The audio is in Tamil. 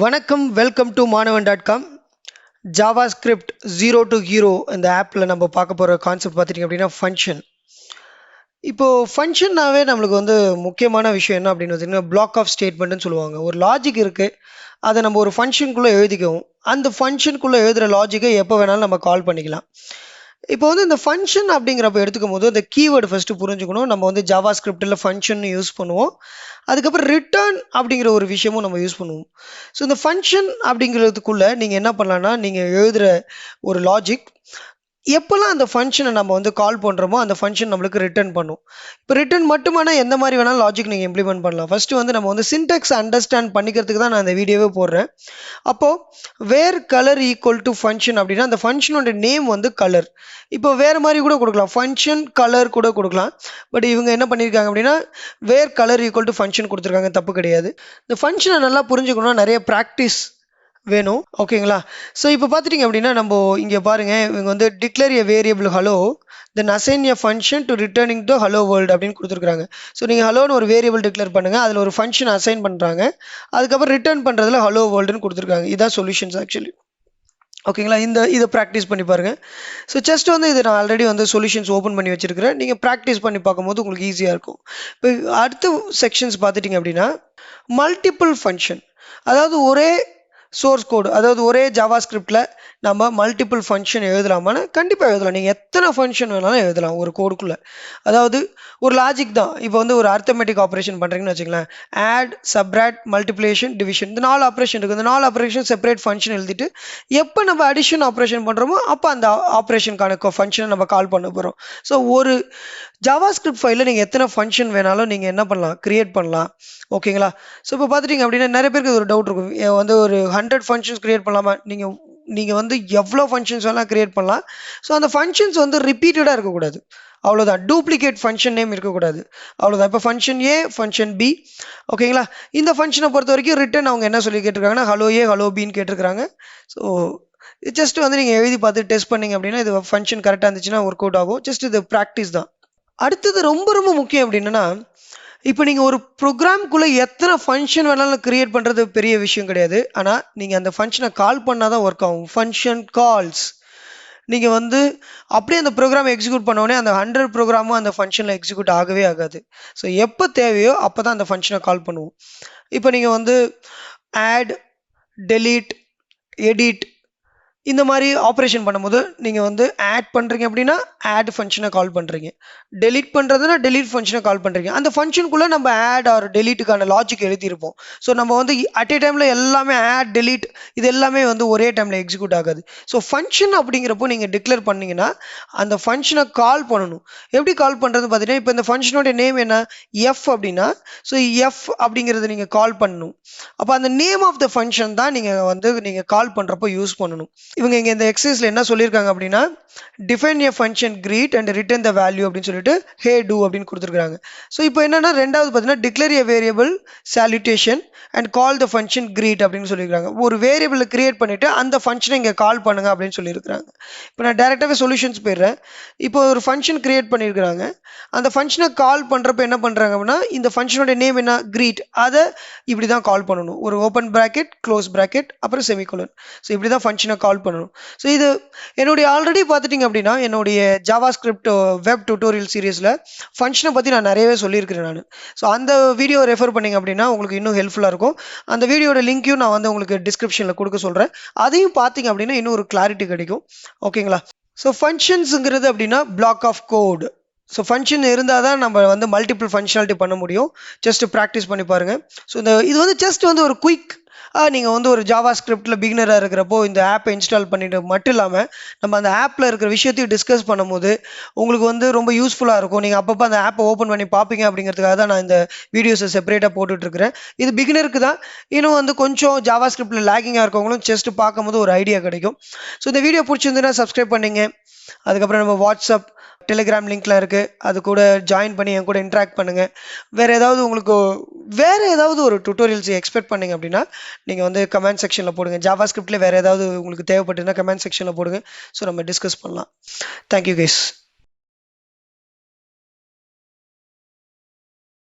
வணக்கம், welcome to மாணவன்.com. JavaScript 0 to hero இந்த ஆப்பில் நம்ம பார்க்க போகிற கான்செப்ட் பார்த்துட்டிங்க அப்படின்னா ஃபங்க்ஷன். இப்போது ஃபங்க்ஷன்னாவே நம்மளுக்கு முக்கியமான விஷயம் என்ன அப்படின்னு பார்த்தீங்கன்னா பிளாக் ஆஃப் ஸ்டேட்மெண்ட்னு சொல்லுவாங்க. ஒரு லாஜிக் இருக்குது, அதை நம்ம ஒரு ஃபங்க்ஷனுக்குள்ளே எழுதிக்கவும் அந்த ஃபங்க்ஷனுக்குள்ளே எழுதுகிற லாஜிக்கை எப்போ வேணாலும் நம்ம கால் பண்ணிக்கலாம். இப்போ இந்த ஃபங்க்ஷன் அப்படிங்கிறப்ப எடுத்துக்கும் போது இந்த கீவேர்டு ஃபஸ்ட்டு புரிஞ்சுக்கணும். நம்ம JavaScriptல ஃபங்க்ஷன் யூஸ் பண்ணுவோம். அதுக்கப்புறம் ரிட்டர்ன் அப்படிங்கிற ஒரு விஷயமும் நம்ம யூஸ் பண்ணுவோம். ஸோ இந்த ஃபங்க்ஷன் அப்படிங்கிறதுக்குள்ளே நீங்கள் என்ன பண்ணலான்னா, நீங்கள் எழுதுகிற ஒரு லாஜிக் எப்போல்லாம் அந்த ஃபங்க்ஷனை நம்ம கால் பண்ணுறோமோ அந்த ஃபங்க்ஷன் நம்மளுக்கு ரிட்டர்ன் பண்ணும். இப்போ ரிட்டர்ன் மட்டுமான எந்த மாதிரி வேணாலும் லாஜிக் நீங்கள் இம்ப்ளிமெண்ட் பண்ணலாம். ஃபஸ்ட்டு நம்ம சின்டெக்ஸ் அண்டர்ஸ்டாண்ட் பண்ணிக்கிறதுக்கு தான் நான் இந்த வீடியோவே போடுறேன். அப்போது வேர் கலர் ஈக்குவல் டு ஃபங்க்ஷன் அப்படின்னா அந்த ஃபங்க்ஷனோட நேம் கலர். இப்போ வேறு மாதிரி கூட கொடுக்கலாம், ஃபங்க்ஷன் கலர் கூட கொடுக்கலாம். பட் இவங்க என்ன பண்ணியிருக்காங்க அப்படின்னா வேர் கலர் ஈக்குவல் டு ஃபங்க்ஷன் கொடுத்துருக்காங்க, தப்பு கிடையாது. இந்த ஃபங்க்ஷனை நல்லா புரிஞ்சுக்கணும்னா நிறைய ப்ராக்டிஸ் வேணும், ஓகேங்களா? ஸோ இப்போ பார்த்துட்டிங்க அப்படின்னா நம்ம இங்கே பாருங்கள், இவங்க declare a variable hello then assign a function to returning to hello world அப்படின்னு கொடுத்துருக்காங்க. ஸோ நீங்கள் ஹலோன்னு ஒரு வேரியபிள் டிக்ளேர் பண்ணுங்கள், அதில் ஒரு ஃபங்க்ஷன் அசைன் பண்ணுறாங்க, அதுக்கப்புறம் ரிட்டர்ன் பண்ணுறதுல ஹலோ வேர்ல்டுன்னு கொடுத்துருக்காங்க. இதான் சொல்யூஷன்ஸ் ஆக்சுவலி, ஓகேங்களா? இதை ப்ராக்டிஸ் பண்ணி பாருங்கள். ஸோ ஜஸ்ட் இது நான் ஆல்ரெடி சொல்யூஷன்ஸ் ஓப்பன் பண்ணி வச்சுருக்கிறேன். நீங்கள் ப்ராக்டிஸ் பண்ணி பார்க்கும்போது உங்களுக்கு ஈஸியாக இருக்கும். இப்போ அடுத்த செக்ஷன்ஸ் பார்த்துட்டிங்க அப்படின்னா மல்டிபிள் ஃபங்க்ஷன், அதாவது ஒரே சோர்ஸ் கோடு, அதாவது ஒரே ஜாவாஸ்கிரிப்டில் நம்ம மல்டிபிள் ஃபங்க்ஷன் எழுதலாமான்னு கண்டிப்பாக எழுதலாம். நீங்கள் எத்தனை ஃபங்க்ஷன் வேணாலும் எழுதலாம் ஒரு கோடுக்குள்ளே. அதாவது ஒரு லாஜிக் தான். இப்போ ஒரு அர்த்தமெட்டிக் ஆப்ரேஷன் பண்ணுறீங்கன்னு வச்சுக்கலாம், ஆட், சப்ராக்ட், மல்டிப்ளிகேஷன், டிவிஷன், இந்த 4 ஆப்ரேஷன் இருக்குது. இந்த 4 ஆப்ரேஷன் செப்பரேட் ஃபங்க்ஷன் எழுதிட்டு எப்போ நம்ம அடிஷன் ஆப்ரேஷன் பண்ணுறோமோ அப்போ அந்த ஆப்ரேஷனுக்கான ஃபங்க்ஷனை நம்ம கால் பண்ண போகிறோம். ஸோ ஒரு ஜாவாஸ்கிரிப்ட் ஃபைலில் நீங்கள் எத்தனை ஃபங்க்ஷன் வேணாலும் நீங்கள் என்ன பண்ணலாம், கிரியேட் பண்ணலாம், ஓகேங்களா? ஸோ இப்போ பார்த்துட்டிங்க அப்படின்னா நிறைய பேருக்கு ஒரு டவுட் இருக்கும், ஒரு 100 ஃபங்க்ஷன்ஸ் கிரியேட் பண்ணலாமா? நீங்கள் எவ்வளோ ஃபங்க்ஷன்ஸ் வேணால் கிரியேட் பண்ணலாம். ஸோ அந்த ஃபங்க்ஷன்ஸ் ரிப்பீட்டடாக இருக்கக்கூடாது, அவ்வளோதான். டூப்ளிகேட் ஃபங்க்ஷன் நேம் இருக்கக்கூடாது, அவ்வளோதான். இப்போ ஃபங்க்ஷன் ஏ, ஃபங்க்ஷன் பி, ஓகேங்களா? இந்த ஃபங்க்ஷனை பொறுத்த வரைக்கும் ரிட்டன் அவங்க என்ன சொல்லி கேட்டிருக்காங்கன்னா ஹலோ ஏ, ஹலோ பின்னு கேட்டிருக்காங்க. ஸோ ஜஸ்ட் நீங்கள் எழுதி பார்த்து டெஸ்ட் பண்ணிங்க அப்படின்னா இது ஃபங்க்ஷன் கரெக்டாக இருந்துச்சுன்னா ஒர்க் அவுட் ஆகும். ஜஸ்ட் இது ப்ராக்டிஸ் தான். அடுத்தது ரொம்ப ரொம்ப முக்கியம் அப்படின்னா, இப்போ நீங்கள் ஒரு ப்ரோக்ராம்குள்ளே எத்தனை ஃபங்க்ஷன் வேணாலும் கிரியேட் பண்ணுறது பெரிய விஷயம் கிடையாது. ஆனால் நீங்கள் அந்த ஃபங்க்ஷனை கால் பண்ணால் தான் ஒர்க் ஆகும். ஃபங்க்ஷன் கால்ஸ் நீங்கள் அப்படியே அந்த ப்ரோக்ராம் எக்ஸிக்யூட் பண்ணோடனே அந்த 100 ப்ரோக்ராமும் அந்த ஃபங்க்ஷனில் எக்ஸிக்யூட் ஆகவே ஆகாது. ஸோ எப்போ தேவையோ அப்போ தான் அந்த ஃபங்க்ஷனை கால் பண்ணுவோம். இப்போ நீங்கள் ஆட், டெலீட், எடிட் இந்த மாதிரி ஆப்ரேஷன் பண்ணும்போது நீங்கள் ஆட் பண்ணுறீங்க அப்படின்னா ஆட் ஃபங்க்ஷனை கால் பண்ணுறீங்க, டெலீட் பண்ணுறதுனா டெலீட் ஃபங்க்ஷனை கால் பண்ணுறீங்க. அந்த ஃபங்க்ஷனுக்குள்ளே நம்ம ஆட் ஆர் டெலீட்டுக்கான லாஜிக் எழுதியிருப்போம். ஸோ நம்ம அட் ஏ டைமில் எல்லாமே ஆட், டெலீட் இது எல்லாமே ஒரே டைமில் எக்ஸிக்யூட் ஆகாது. ஸோ ஃபங்க்ஷன் அப்படிங்கிறப்போ நீங்கள் டிக்ளேர் பண்ணிங்கன்னா அந்த ஃபங்க்ஷனை கால் பண்ணணும். எப்படி கால் பண்ணுறது பார்த்தீங்கன்னா, இப்போ இந்த ஃபங்க்ஷனோட நேம் என்ன, எஃப் அப்படின்னா, ஸோ எஃப் அப்படிங்கிறது நீங்கள் கால் பண்ணணும். அப்போ அந்த நேம் ஆஃப் த ஃபங்க்ஷன் தான் நீங்கள் கால் பண்ணுறப்போ யூஸ் பண்ணணும். இவங்க இங்கே இந்த எக்ஸசைஸ்ல என்ன சொல்லியிருக்காங்க அப்படின்னா define a function create and return the value அப்படின்னு சொல்லிட்டு ஹே டூ அப்படின்னு கொடுத்துருக்காங்க. ஸோ இப்போ என்னன்னா ரெண்டாவது பார்த்தீங்கன்னா declare a variable salutation and call the function greet அப்படின்னு சொல்லியிருக்காங்க. ஒரு வேரியபிளை கிரியேட் பண்ணிட்டு அந்த ஃபங்க்ஷனை இங்கே கால் பண்ணுங்க அப்படின்னு சொல்லியிருக்காங்க. இப்போ நான் டேரெக்டாகவே சொல்யூஷன்ஸ் போயிடுறேன். இப்போ ஒரு ஃபங்க்ஷன் கிரியேட் பண்ணியிருக்கிறாங்க, அந்த ஃபங்க்ஷனை கால் பண்ணுறப்ப என்ன பண்ணுறாங்க அப்படின்னா இந்த ஃபங்க்ஷனோட நேம் என்ன, கிரீட், அதை இப்படி தான் கால் பண்ணணும். ஒரு ஓப்பன் ப்ராக்கெட், க்ளோஸ் ப்ராக்கெட், அப்புறம் செமிகோலன். ஸோ இப்படி தான் ஃபங்க்ஷனை கால் பண்ணணும். ஸோ இது என்னுடைய ஆல்ரெடி பார்த்துட்டிங்க அப்படின்னா என்னுடைய ஜாவாஸ்கிரிப்ட் வெப் டியூட்டோரியல் சீரீஸில் ஃபங்க்ஷனை பற்றி நான் நிறையவே சொல்லியிருக்கிறேன் நான். ஸோ அந்த வீடியோ ரெஃபர் பண்ணிங்க அப்படின்னா உங்களுக்கு இன்னும் ஹெல்ப்ஃபுல்லாக இருக்கும். அந்த வீடியோட லிங்க்கையும் நான் உங்களுக்கு டிஸ்கிரிப்ஷனில் கொடுக்க சொல்கிறேன். அதையும் பார்த்தீங்க அப்படின்னா இன்னும் ஒரு கிளாரிட்டி கிடைக்கும், ஓகேங்களா? ஸோ ஃபங்க்ஷன்ஸுங்கிறது அப்படின்னா block of code. So function இருந்தால் தான் நம்ம மல்டிபிள் ஃபங்க்ஷனாலிட்டி பண்ண முடியும். ஜஸ்ட் ப்ராக்டிஸ் பண்ணி பாருங்கள். ஸோ இது ஜஸ்ட் ஒரு குயிக், நீங்கள் ஒரு ஜாவாஸ்கிரிப்டில் பிகினராக இருக்கிறப்போ இந்த ஆப்பை இன்ஸ்டால் பண்ணிட்டு மட்டும் இல்லாமல் நம்ம அந்த ஆப்பில் இருக்கிற விஷயத்தையும் டிஸ்கஸ் பண்ணும்போது உங்களுக்கு ரொம்ப யூஸ்ஃபுல்லாக இருக்கும். நீங்கள் அப்பப்போ அந்த ஆப்பை ஓப்பன் பண்ணி பார்ப்பீங்க அப்படிங்கிறதுக்காக தான் நான் இந்த வீடியோஸை செப்பரேட்டாக போட்டுட்ருக்கிறேன். இது பிகினருக்கு தான். இன்னும் கொஞ்சம் ஜாவாஸ்கிரிப்டில் லேக்கிங்காக இருக்கவங்களும் ஜஸ்ட் பார்க்கும்போது ஒரு ஐடியா கிடைக்கும். ஸோ இந்த வீடியோ பிடிச்சிருந்துன்னா சப்ஸ்கிரைப் பண்ணிங்க. அதுக்கப்புறம் நம்ம வாட்ஸ்அப், டெலிகிராம் லிங்க்லாம் இருக்குது, அது கூட ஜாயின் பண்ணி என் கூட இன்ட்ராக்ட் பண்ணுங்கள். வேறு ஏதாவது ஒரு டுட்டோரியல்ஸ் எக்ஸ்பெக்ட் பண்ணிங்க அப்படின்னா நீங்கள் கமெண்ட் செக்ஷனில் போடுங்க. ஜாவாஸ்கிரிப்டில் வேறு ஏதாவது உங்களுக்கு தேவைப்பட்டுன்னா கமெண்ட் செக்ஷனில் போடுங்க. ஸோ நம்ம டிஸ்கஸ் பண்ணலாம். Thank you guys.